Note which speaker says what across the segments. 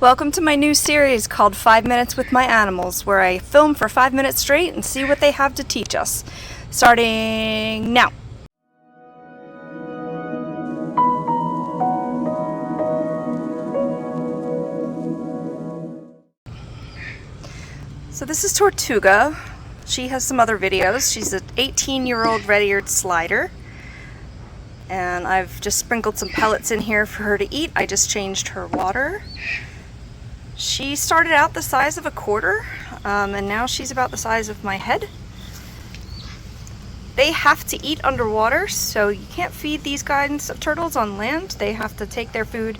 Speaker 1: Welcome to my new series called 5 Minutes with My Animals, where I film for 5 minutes straight and see what they have to teach us. Starting now. So this is Tortuga. She has some other videos. She's an 18-year-old red-eared slider. And I've just sprinkled some pellets in here for her to eat. I just changed her water. She started out the size of a quarter, and now she's about the size of my head. They have to eat underwater, so you can't feed these kinds of turtles on land. They have to take their food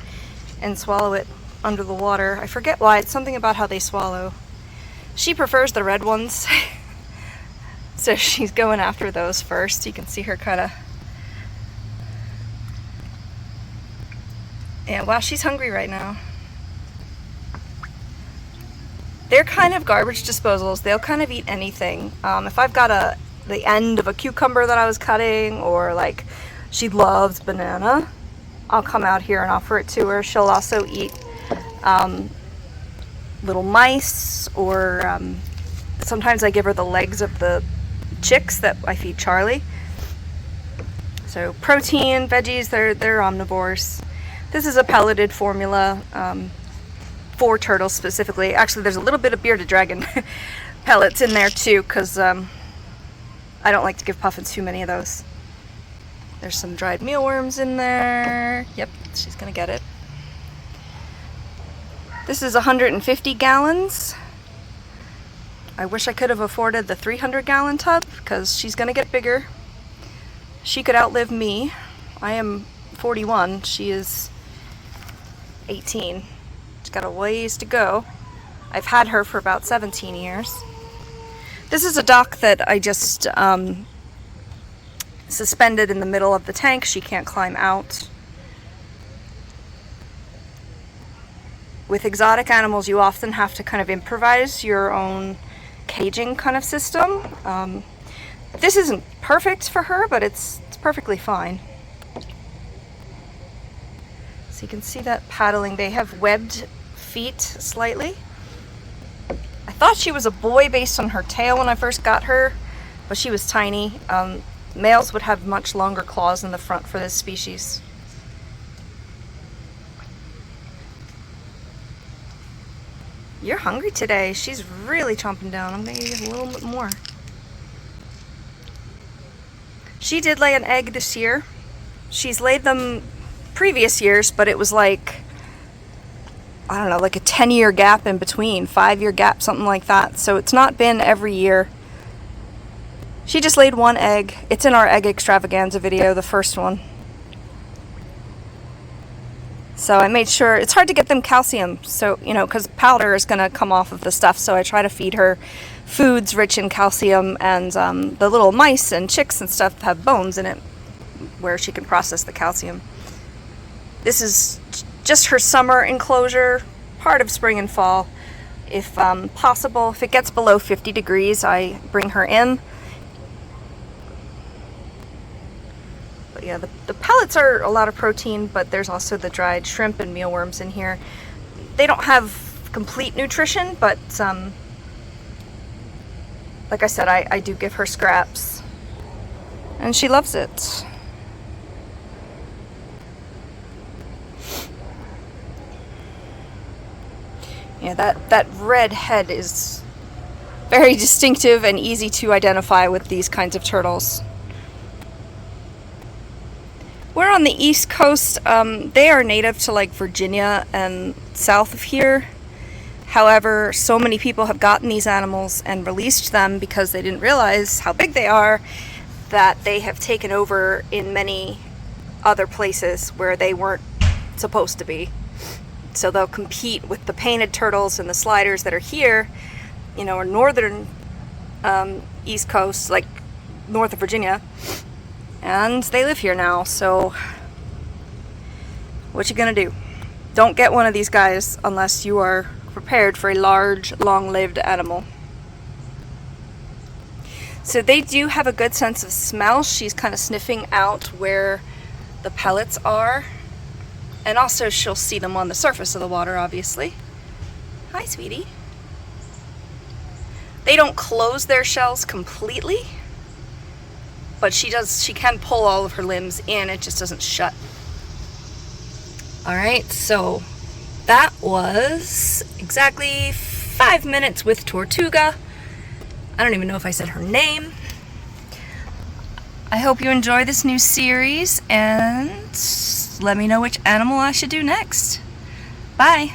Speaker 1: and swallow it under the water. I forget why. It's something about how they swallow. She prefers the red ones, so she's going after those first. You can see her kind of... Yeah, wow, she's hungry right now. They're kind of garbage disposals. They'll kind of eat anything. If I've got the end of a cucumber that I was cutting, or like she loves banana, I'll come out here and offer it to her. She'll also eat little mice, or sometimes I give her the legs of the chicks that I feed Charlie. So protein, veggies, they're omnivores. This is a pelleted formula. For turtles specifically. Actually, there's a little bit of bearded dragon pellets in there too, because I don't like to give puffins too many of those. There's some dried mealworms in there. Yep, she's gonna get it. This is 150 gallons. I wish I could have afforded the 300-gallon tub, because she's gonna get bigger. She could outlive me. I am 41. She is 18. Got a ways to go. I've had her for about 17 years. This is a duck that I just suspended in the middle of the tank. She can't climb out. With exotic animals, you often have to kind of improvise your own caging kind of system. This isn't perfect for her, but it's perfectly fine. So you can see that paddling. They have webbed feet slightly. I thought she was a boy based on her tail when I first got her, but she was tiny. Males would have much longer claws in the front for this species. You're hungry today. She's really chomping down. I'm gonna give you a little bit more. She did lay an egg this year. She's laid them previous years, but it was like, I don't know, like a 10-year gap in between, 5-year gap, something like that. So it's not been every year. She just laid one egg. It's in our egg extravaganza video, the first one. So I made sure, it's hard to get them calcium, so, you know, because powder is going to come off of the stuff, so I try to feed her foods rich in calcium, and the little mice and chicks and stuff have bones in it where she can process the calcium. This is just her summer enclosure, part of spring and fall. If possible, if it gets below 50 degrees, I bring her in. But yeah, the pellets are a lot of protein, but there's also the dried shrimp and mealworms in here. They don't have complete nutrition, but like I said, I do give her scraps, and she loves it. Yeah, that red head is very distinctive and easy to identify with these kinds of turtles. We're on the East Coast. They are native to like Virginia and south of here. However, so many people have gotten these animals and released them because they didn't realize how big they are, that they have taken over in many other places where they weren't supposed to be. So they'll compete with the painted turtles and the sliders that are here, you know, or northern East Coast, like north of Virginia. And they live here now, so what you gonna do? Don't get one of these guys unless you are prepared for a large, long-lived animal. So they do have a good sense of smell. She's kind of sniffing out where the pellets are. And also she'll see them on the surface of the water, obviously. Hi, sweetie. They don't close their shells completely, but she can pull all of her limbs in, it just doesn't shut. Alright, so that was exactly 5 minutes with Tortuga. I don't even know if I said her name. I hope you enjoy this new series, and let me know which animal I should do next. Bye!